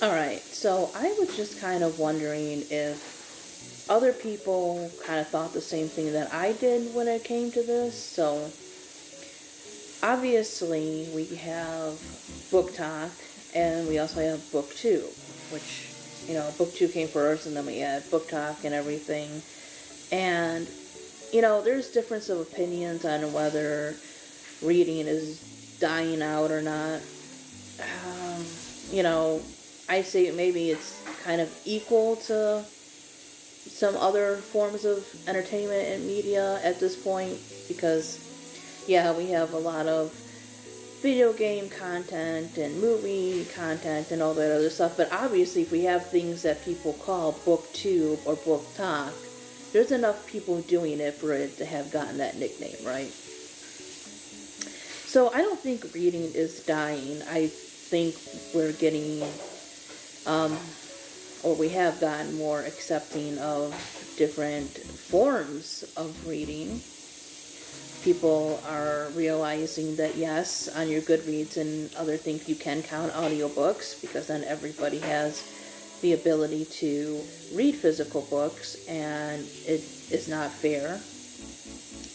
Alright, so I was just kind of wondering if other people kind of thought the same thing that I did when it came to this. So, obviously, we have Book Talk, and we also have BookTube, which, BookTube came first, and then we had Book Talk and everything. And, there's difference of opinions on whether reading is dying out or not. Um, you know, I say maybe it's kind of equal to some other forms of entertainment and media at this point because, yeah, we have a lot of video game content and movie content and all that other stuff, but obviously if we have things that people call booktube or book talk, there's enough people doing it for it to have gotten that nickname, right? So I don't think reading is dying. I think we're getting, or we have gotten more accepting of different forms of reading. People are realizing that yes, on your Goodreads and other things you can count audiobooks because then everybody has the ability to read physical books, and it is not fair,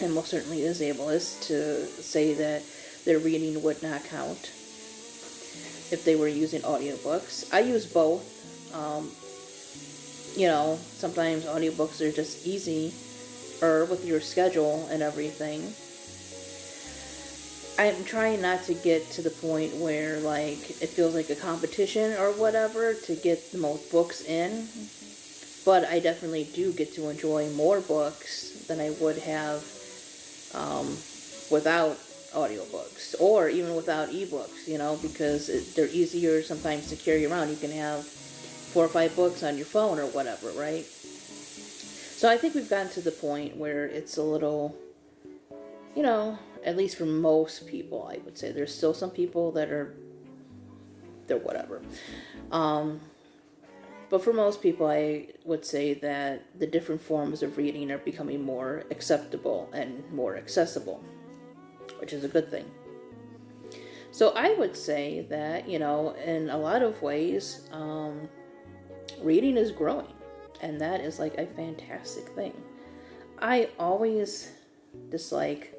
and most certainly is ableist to say that their reading would not count if they were using audiobooks. I use both. Sometimes audiobooks are just easy, or with your schedule and everything. I'm trying not to get to the point where, it feels like a competition or whatever to get the most books in. But I definitely do get to enjoy more books than I would have without audiobooks, or even without ebooks, because they're easier sometimes to carry around. You can have 4 or 5 books on your phone or whatever, right? So I think we've gotten to the point where it's a little, at least for most people, I would say. There's still some people that they're whatever. But for most people, I would say that the different forms of reading are becoming more acceptable and more accessible, which is a good thing. So I would say that, in a lot of ways, reading is growing, and that is a fantastic thing. I always dislike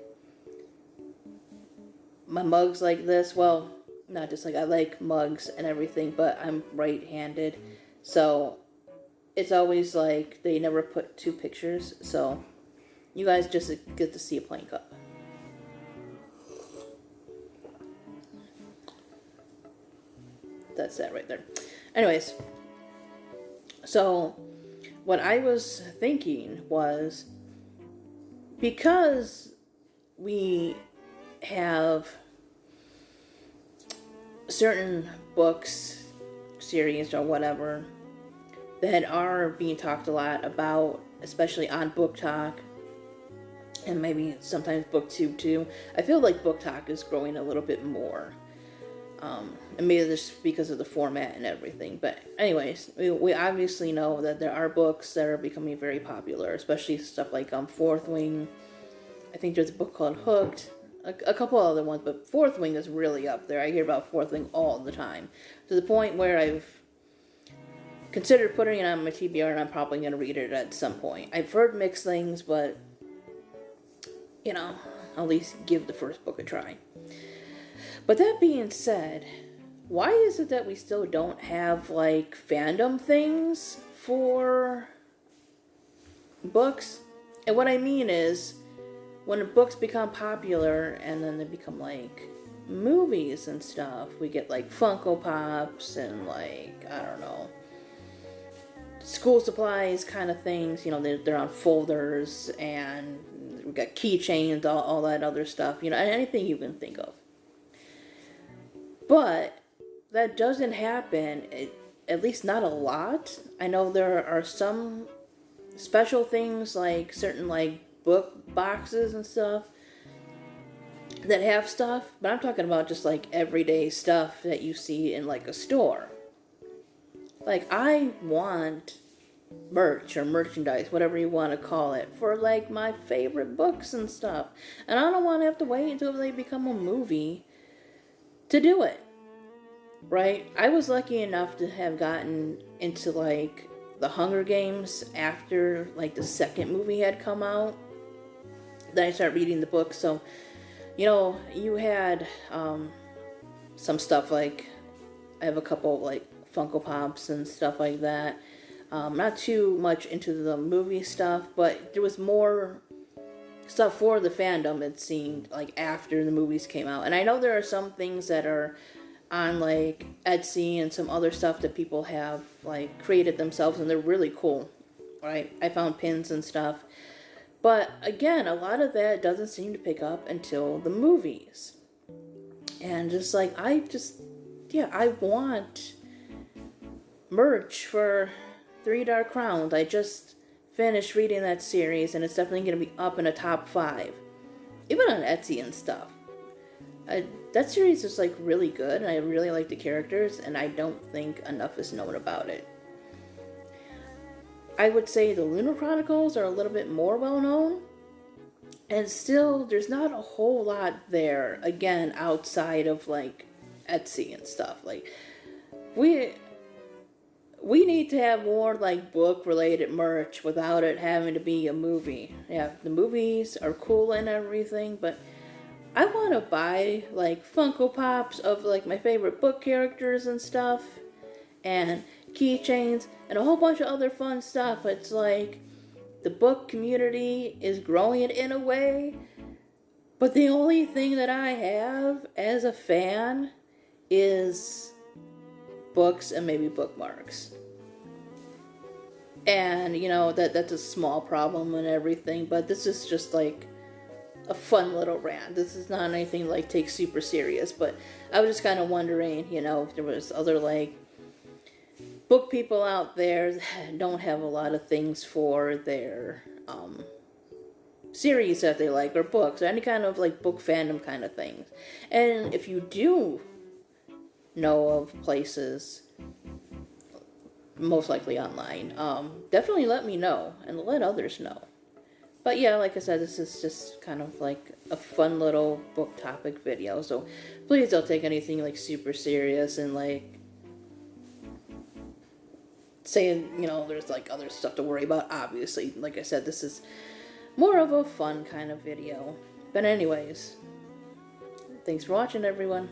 my mugs like this. Well, not just I like mugs and everything, but I'm right-handed, so it's always they never put 2 pictures, so you guys just get to see a plain cup. That's that right there. Anyways, so what I was thinking was, because we have certain books, series, or whatever that are being talked a lot about, especially on Book Talk, and maybe sometimes BookTube too. I feel like Book Talk is growing a little bit more. And maybe just because of the format and everything. But anyways, we obviously know that there are books that are becoming very popular, especially stuff like Fourth Wing. I think there's a book called Hooked. A couple other ones, but Fourth Wing is really up there. I hear about Fourth Wing all the time, to the point where I've considered putting it on my TBR, and I'm probably going to read it at some point. I've heard mixed things, but, I'll at least give the first book a try. But that being said, why is it that we still don't have, fandom things for books? And what I mean is, when books become popular and then they become, movies and stuff, we get, Funko Pops and, I don't know, school supplies kind of things. They're on folders, and we got keychains, all that other stuff, anything you can think of. But that doesn't happen, at least not a lot. I know there are some special things, certain book boxes and stuff that have stuff, but I'm talking about just everyday stuff that you see in a store. I want merch or merchandise, whatever you want to call it, for my favorite books and stuff, and I don't want to have to wait until they become a movie to do it. right? I was lucky enough to have gotten into like the Hunger Games after like the second movie had come out. Then I started reading the book, so you had some stuff like I have a couple like Funko Pops and stuff like that. Not too much into the movie stuff, but there was more stuff for the fandom, it seemed, like after the movies came out. And I know there are some things that are on like Etsy and some other stuff that people have like created themselves, and they're really cool, right? I found pins and stuff. But again, a lot of that doesn't seem to pick up until the movies. And just like, I want merch for Three Dark Crowns. I just finished reading that series, and it's definitely going to be up in a top 5. Even on Etsy and stuff. That series is like really good, and I really like the characters, and I don't think enough is known about it. I would say the Lunar Chronicles are a little bit more well known, and still there's not a whole lot there, again, outside of like Etsy and stuff. Like we need to have more like book related merch without it having to be a movie. Yeah, the movies are cool and everything, but I want to buy like Funko Pops of like my favorite book characters and stuff, and keychains and a whole bunch of other fun stuff. It's like the book community is growing in a way, but the only thing that I have as a fan is books and maybe bookmarks. And that's a small problem and everything, but this is just like a fun little rant. This is not anything like take super serious, but I was just kind of wondering, if there was other like book people out there that don't have a lot of things for their series that they like, or books, or any kind of like book fandom kind of things. And if you do know of places, most likely online, definitely let me know and let others know. But yeah, like I said, this is just kind of like a fun little book topic video, so please don't take anything like super serious and like saying, there's like other stuff to worry about. Obviously, like I said, this is more of a fun kind of video. But anyways, thanks for watching, everyone.